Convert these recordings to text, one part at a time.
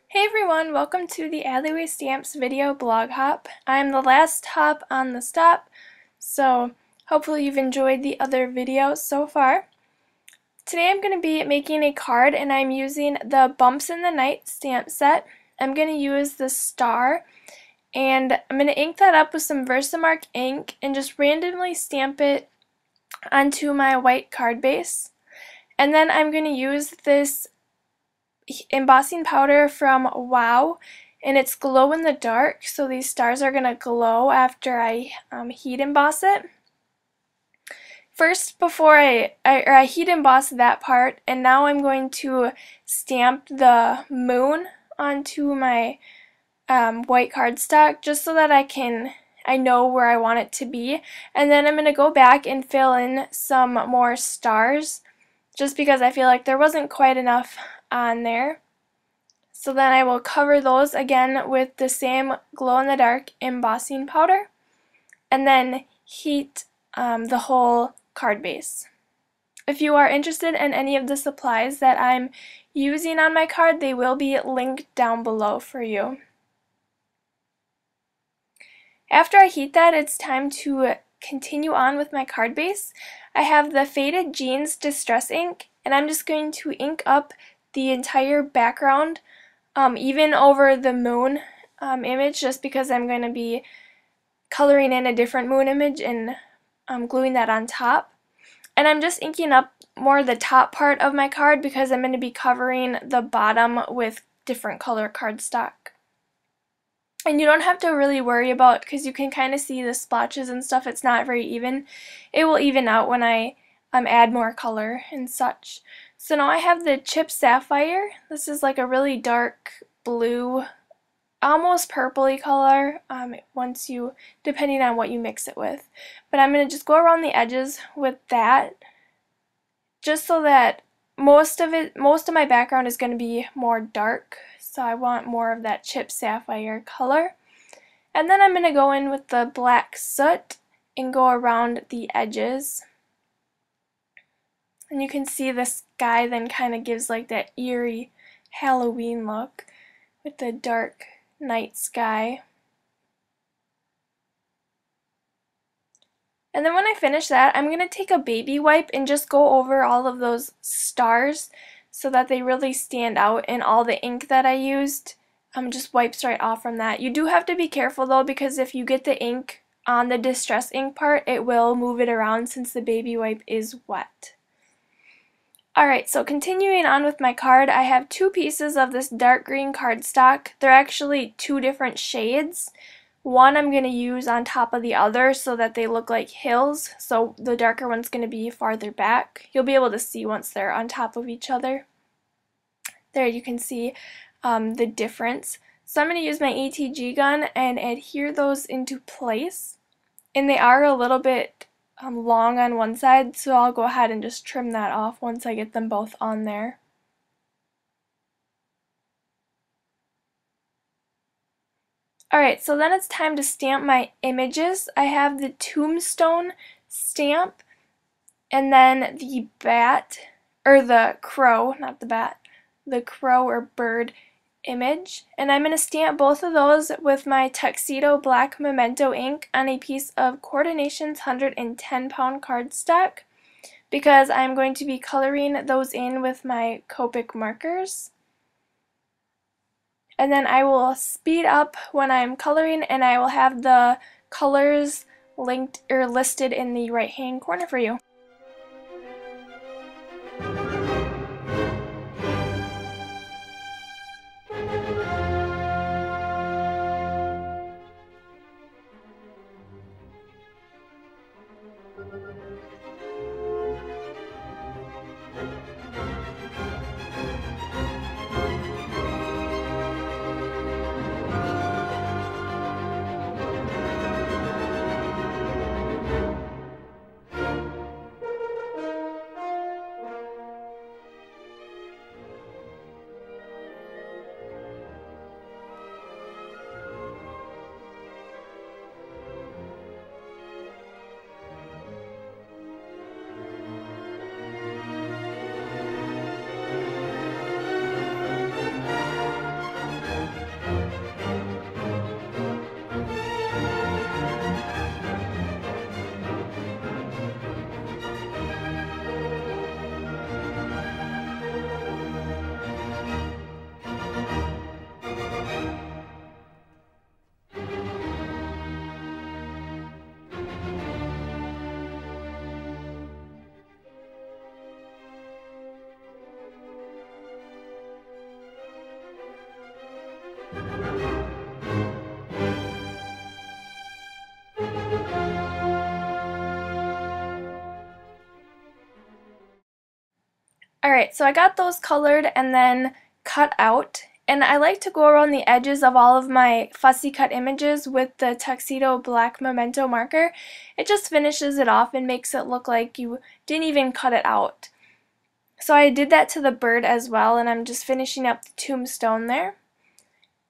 Hey everyone, welcome to the Alleyway Stamps video blog hop. I'm the last hop on the stop, so hopefully you've enjoyed the other videos so far. Today I'm going to be making a card and I'm using the Bumps in the Night stamp set. I'm going to use the star and I'm going to ink that up with some Versamark ink and just randomly stamp it onto my white card base. And then I'm going to use this embossing powder from Wow, and it's glow in the dark, so these stars are going to glow after I heat emboss it. First, before I heat emboss that part, and now I'm going to stamp the moon onto my white cardstock just so that I know where I want it to be, and then I'm going to go back and fill in some more stars just because I feel like there wasn't quite enough on there. So then I will cover those again with the same glow-in-the-dark embossing powder and then heat the whole card base. If you are interested in any of the supplies that I'm using on my card, they will be linked down below for you. After I heat that, it's time to continue on with my card base. I have the Faded Jeans Distress ink, and I'm just going to ink up the entire background, even over the moon image, just because I'm going to be coloring in a different moon image and gluing that on top. And I'm just inking up more the top part of my card because I'm going to be covering the bottom with different color cardstock. And you don't have to really worry about, because you can kind of see the splotches and stuff, it's not very even. It will even out when I add more color and such. So now I have the Chip Sapphire. This is like a really dark blue, almost purpley color, depending on what you mix it with. But I'm going to just go around the edges with that, just so that most of my background is going to be more dark. So I want more of that Chip Sapphire color. And then I'm going to go in with the black soot and go around the edges. And you can see the sky then kind of gives like that eerie Halloween look with the dark night sky. And then when I finish that, I'm going to take a baby wipe and just go over all of those stars so that they really stand out, and all the ink that I used just wipes right off from that. You do have to be careful though, because if you get the ink on the distress ink part, it will move it around since the baby wipe is wet. Alright, so continuing on with my card, I have two pieces of this dark green cardstock. They're actually two different shades. One I'm going to use on top of the other so that they look like hills, so the darker one's going to be farther back. You'll be able to see once they're on top of each other. There you can see the difference. So I'm going to use my ATG gun and adhere those into place. And they are a little bit long on one side, so I'll go ahead and just trim that off once I get them both on there. Alright, so then it's time to stamp my images. I have the tombstone stamp and then the bat, or the crow, not the bat, the crow or bird image. And I'm going to stamp both of those with my Tuxedo Black Memento ink on a piece of Coordination's 110-pound cardstock because I'm going to be coloring those in with my Copic markers. And then I will speed up when I'm coloring, and I will have the colors linked or listed in the right hand corner for you. Alright, so I got those colored and then cut out. And I like to go around the edges of all of my fussy cut images with the Tuxedo Black Memento marker. It just finishes it off and makes it look like you didn't even cut it out. So I did that to the bird as well, and I'm just finishing up the tombstone there.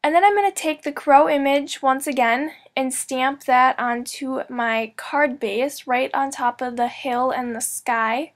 And then I'm going to take the crow image once again and stamp that onto my card base right on top of the hill and the sky.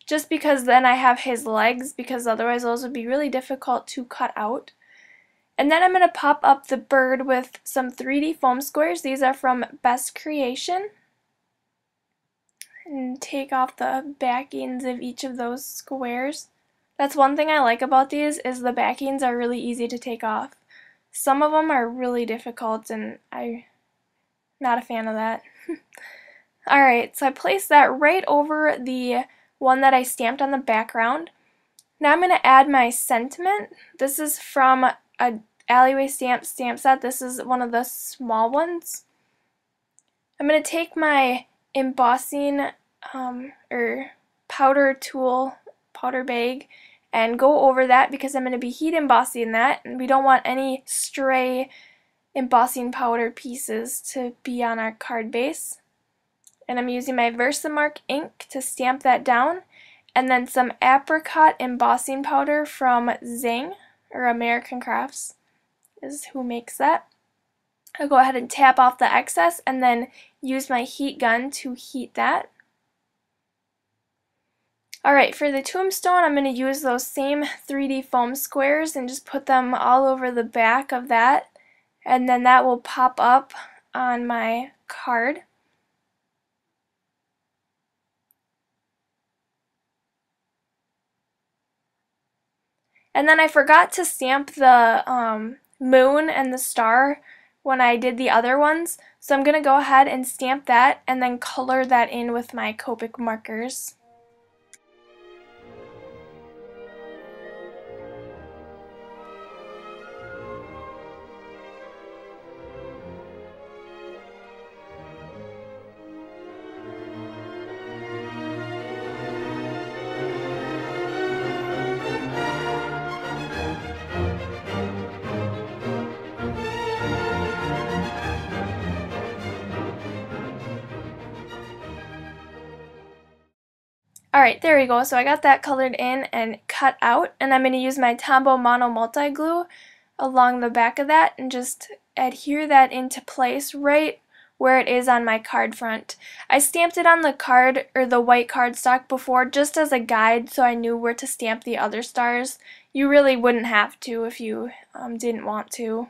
Just because then I have his legs, because otherwise those would be really difficult to cut out. And then I'm going to pop up the bird with some 3D foam squares. These are from Best Creation. And take off the backings of each of those squares. That's one thing I like about these, is the backings are really easy to take off. Some of them are really difficult, and I'm not a fan of that. Alright, so I placed that right over the one that I stamped on the background. Now I'm going to add my sentiment. This is from a Alleyway stamp set. This is one of the small ones. I'm going to take my embossing or powder bag and go over that, because I'm going to be heat embossing that, and we don't want any stray embossing powder pieces to be on our card base. And I'm using my Versamark ink to stamp that down, and then some apricot embossing powder from Zing, or American Crafts is who makes that. I'll go ahead and tap off the excess and then use my heat gun to heat that. Alright, for the tombstone, I'm going to use those same 3D foam squares and just put them all over the back of that, and then that will pop up on my card. And then I forgot to stamp the moon and the star when I did the other ones, so I'm going to go ahead and stamp that and then color that in with my Copic markers. Alright, there we go. So I got that colored in and cut out, and I'm going to use my Tombow Mono Multi Glue along the back of that and just adhere that into place right where it is on my card front. I stamped it on the card, or the white cardstock, before just as a guide, so I knew where to stamp the other stars. You really wouldn't have to if you didn't want to.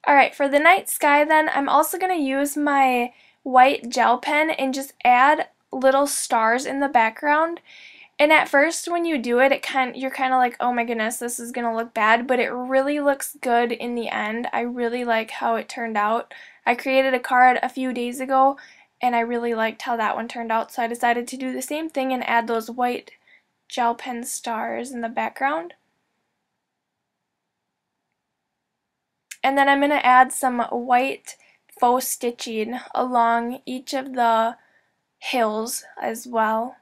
Alright, for the night sky then, I'm also going to use my white gel pen and just add little stars in the background. And at first when you do it, you're kind of like, oh my goodness, this is going to look bad, but it really looks good in the end. I really like how it turned out. I created a card a few days ago, and I really liked how that one turned out, so I decided to do the same thing and add those white gel pen stars in the background. And then I'm going to add some white faux stitching along each of the hills as well.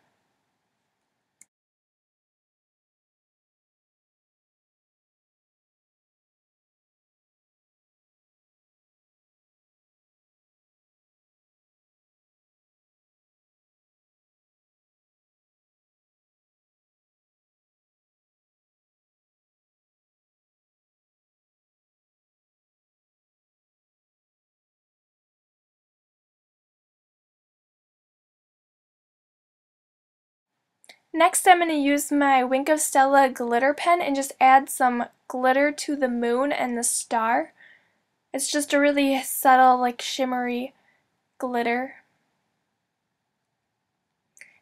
Next, I'm going to use my Wink of Stella glitter pen and just add some glitter to the moon and the star. It's just a really subtle, like shimmery glitter.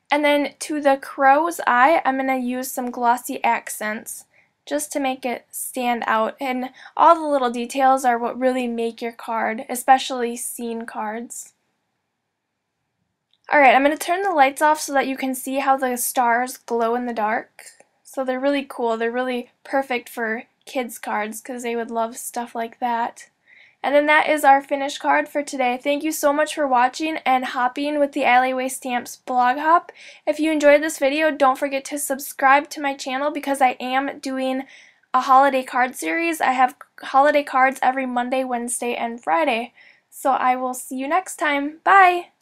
And then to the crow's eye, I'm going to use some glossy accents just to make it stand out. And all the little details are what really make your card, especially scene cards. Alright, I'm going to turn the lights off so that you can see how the stars glow in the dark. So they're really cool. They're really perfect for kids' cards because they would love stuff like that. And then that is our finished card for today. Thank you so much for watching and hopping with the Alleyway Stamps blog hop. If you enjoyed this video, don't forget to subscribe to my channel because I am doing a holiday card series. I have holiday cards every Monday, Wednesday, and Friday. So I will see you next time. Bye!